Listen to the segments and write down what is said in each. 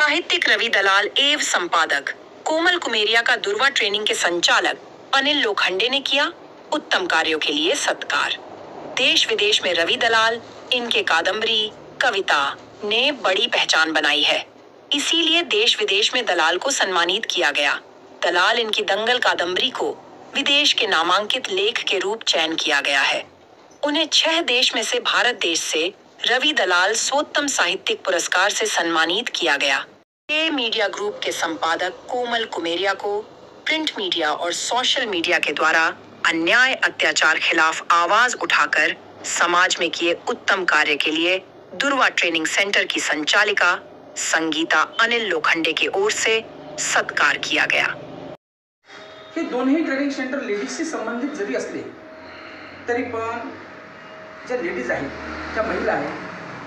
साहित्यिक रवि दलाल एवं संपादक कोमल कुमेरिया का दुर्वा ट्रेनिंग के संचालक अनिल लोखंडे ने किया उत्तम कार्यों के लिए सत्कार। देश विदेश में रवि दलाल, इनके कादम्बरी, कविता ने बड़ी पहचान बनाई है। इसीलिए देश विदेश में दलाल को सम्मानित किया गया। दलाल इनकी दंगल कादम्बरी को विदेश के नामांकित लेख के रूप चयन किया गया है। उन्हें 6 देश में से भारत देश से रवि दलाल सर्वोत्तम साहित्यिक पुरस्कार से सम्मानित किया गया। के मीडिया ग्रुप के संपादक कोमल कुमेरिया को प्रिंट मीडिया और सोशल मीडिया के द्वारा अन्याय अत्याचार खिलाफ आवाज उठाकर समाज में किए उत्तम कार्य के लिए दुर्वा ट्रेनिंग सेंटर की संचालिका संगीता अनिल लोखंडे की ओर से सत्कार किया गया। हे दोन्ही ट्रेनिंग सेंटर लेडीजशी संबंधित जरी असले तरी पण ज्या लेडीज आहेत, ज्या महिला आहेत,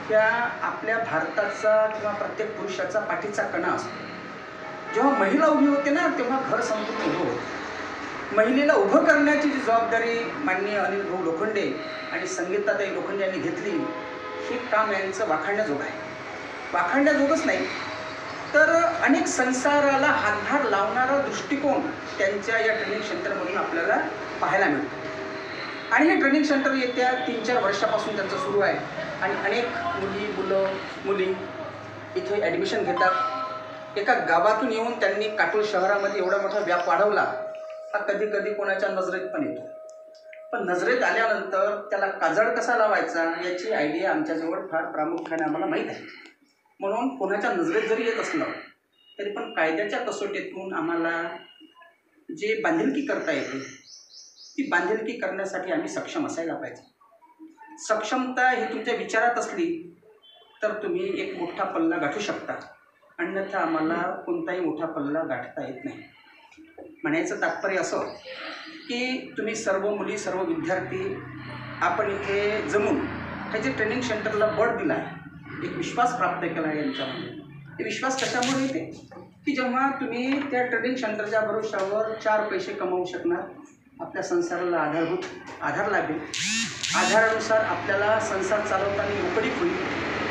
त्या आपल्या भारताचा किंवा प्रत्येक पुरुषाचा पाठीचा कणा असतो। जेव्हा महिला उभी होते ना तेव्हा घर संपूर्ण उभं होतं। महिलेला उभं करण्याची जी जबाबदारी माननीय अनिल भाऊ लोखंडे आणि संगीताताई लोखंडे यांनी घेतली, हे काम यांचं वाखाणण्याजोगं आहे। वाखाणण्याजोगंच नाही तर अनेक संसाराला हातभार लावणारा दृष्टिकोन त्यांच्या या ट्रेनिंग सेंटरमधून आपल्याला पाहायला मिळतो। आणि हे ट्रेनिंग सेंटर येत्या 3-4 वर्षापासून त्यांचं सुरू आहे आणि अनेक मुली इथे ॲडमिशन घेतात। एका गावातून येऊन त्यांनी काटोल शहरामध्ये एवढा मोठा व्याप वाढवला, हा कधी कधी कोणाच्या नजरेत पण येतो। पण नजरेत आल्यानंतर त्याला काजळ कसा लावायचा याची आयडिया आमच्याजवळ फार प्रामुख्याने आम्हाला माहीत आहे। म्हणून कोणाच्या नजरेत जरी येत असलं तरी पण कायद्याच्या कसोटीतून आम्हाला जे बांधिलकी करता येते ती बांधिलकी करण्यासाठी आम्ही सक्षम असायला पाहिजे। सक्षमता ही तुमच्या विचारात असली तर तुम्ही एक मोठा पल्ला गाठू शकता, अन्यथा आम्हाला कोणताही मोठा पल्ला गाठता येत नाही। म्हणायचं तात्पर्य असं की तुम्ही सर्व मुली, सर्व विद्यार्थी आपण इथे जमून हे जे ट्रेनिंग सेंटरला बळ दिला आहे, एक विश्वास प्राप्त केला आहे यांच्यामध्ये। हे विश्वास कशामुळे येते की जेव्हा तुम्ही त्या ट्रेनिंग सेंटरच्या भरोशावर 4 पैसे कमावू शकणार, आपल्या संसाराला आधार लागेल, आधारानुसार आपल्याला संसार चालवताना मोकळीक होईल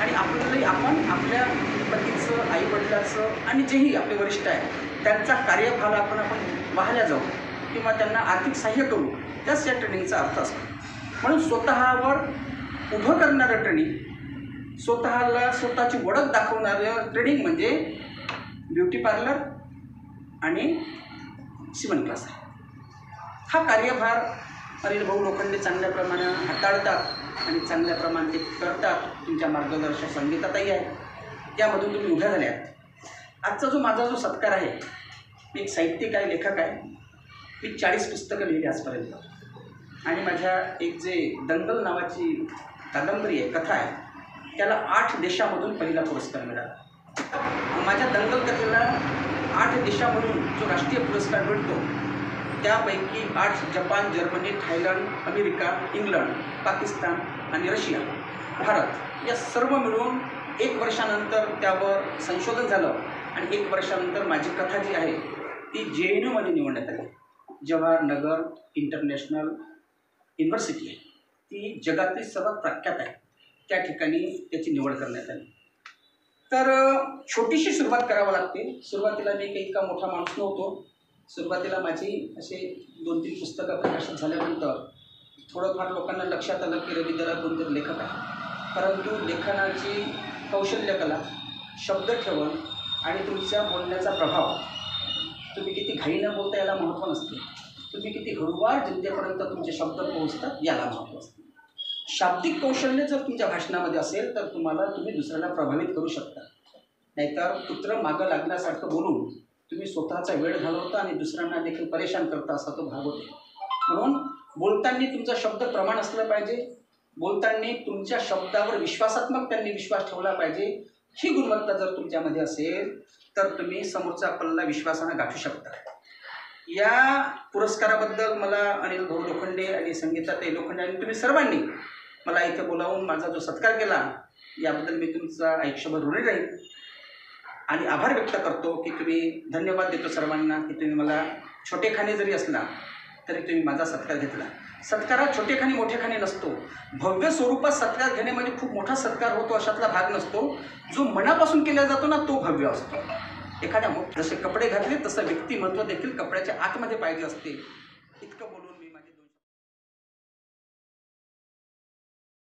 आणि आपल्यालाही आपण आपल्या पतीचं, आईवडिलाचं आणि जेही आपले वरिष्ठ आहे त्यांचा कार्यभार आपण वाहल्या जाऊ किंवा त्यांना आर्थिक सहाय्य करू, त्याच या ट्रेनिंगचा अर्थ असतो। म्हणून स्वतःवर उभं करणारं ट्रेनिंग, स्वतःला स्वतःची ओळख दाखवणारं ट्रेनिंग म्हणजे ब्युटी पार्लर आणि शिवण क्लास आहे। हा कार्यभार अनिल भाऊ लोखंडे चांगल्या प्रमाणात हाताळतात आणि चांगल्या प्रमाणात ते करतात। तुमच्या मार्गदर्शक संगीताताई आहे, त्यामधून तुम्ही उभ्या झाल्या आहेत। आजचा माझा जो सत्कार आहे, मी एक साहित्यिक आहे, लेखक आहे। मी 40 पुस्तकं लिहिली आजपर्यंत आणि माझ्या एक जे दंगल नावाची कादंबरी आहे, कथा आहे, त्याला 8 देशामधून पहिला पुरस्कार मिळाला। माझ्या दंगल कथेला 8 देशामधून जो राष्ट्रीय पुरस्कार मिळतो त्यापैकी 8 Japan, Germany, Thailand, America, England, Pakistan आणि रशिया, भारत या सर्व मिळून 1 वर्षानंतर त्यावर संशोधन झालं आणि 1 वर्षानंतर माझी कथा जी आहे ती JNUमध्ये निवडण्यात आली। जवाहरनगर इंटरनॅशनल युनिव्हर्सिटी आहे, ती जगातील सर्वात प्रख्यात आहे, त्या ठिकाणी त्याची निवड करण्यात आली। तर छोटीशी सुरुवात करावी लागते। सुरुवातीला मी काही इतका मोठा माणूस नव्हतो। सुरुवातीला माझी असे 2-3 पुस्तकं प्रकाशित झाल्यानंतर थोडंफार लोकांना लक्षात आलं की रवि दलाल कोणतरी लेखक आहे, परंतु लेखनाची कौशल्यकला, शब्द ठेवण आणि तुमच्या बोलण्याचा प्रभाव, तुम्ही किती घाईनं बोलता याला महत्त्व नसते, तुम्ही किती हळूवार जनतेपर्यंत तुमचे शब्द पोहोचतात याला महत्त्व असते। शाब्दिक कौशल्य जर तुमच्या भाषणामध्ये असेल तर तुम्ही दुसऱ्याला प्रभावित करू शकता, नाहीतर कुत्रं मागं लागण्यासारखं बोलून तुम्ही स्वतःचा वेळ घालवता आणि दुसऱ्यांना देखील परेशान करता, असा तो भाग होते। म्हणून बोलताना तुमचं शब्द प्रमाण असलं पाहिजे, बोलताना तुमच्या शब्दावर विश्वासात्मक त्यांनी विश्वास ठेवला पाहिजे। ही गुणवत्ता जर तुमच्यामध्ये असेल तर तुम्ही समोरचा पल्ला विश्वासानं गाठू शकता। या पुरस्काराबद्दल मला अनिल भाऊ लोखंडे आणि संगीताताई लोखंडे आणि तुम्ही सर्वांनी मला इथे बोलावून माझा जो सत्कार केला याबद्दल मी तुमचा आयुष्यभर ऋणी राहील आणि आभार व्यक्त करतो की तुम्ही, धन्यवाद देतो सर्वांना की तुम्ही मला छोटेखाने जरी असला तरी तुम्ही माझा सत्कार घेतला। सत्कारात छोटेखानी मोठेखानी नसतो. भव्य स्वरूपात सत्कार घेणे म्हणजे खूप मोठा सत्कार होतो अशातला भाग नसतो. जो मनापासून केला जातो ना तो भव्य असतो. एखाद्या जसे कपडे घातले तसं व्यक्तिमत्व देखील कपड्याच्या आतमध्ये पाहिजे असते. इतकं बोलून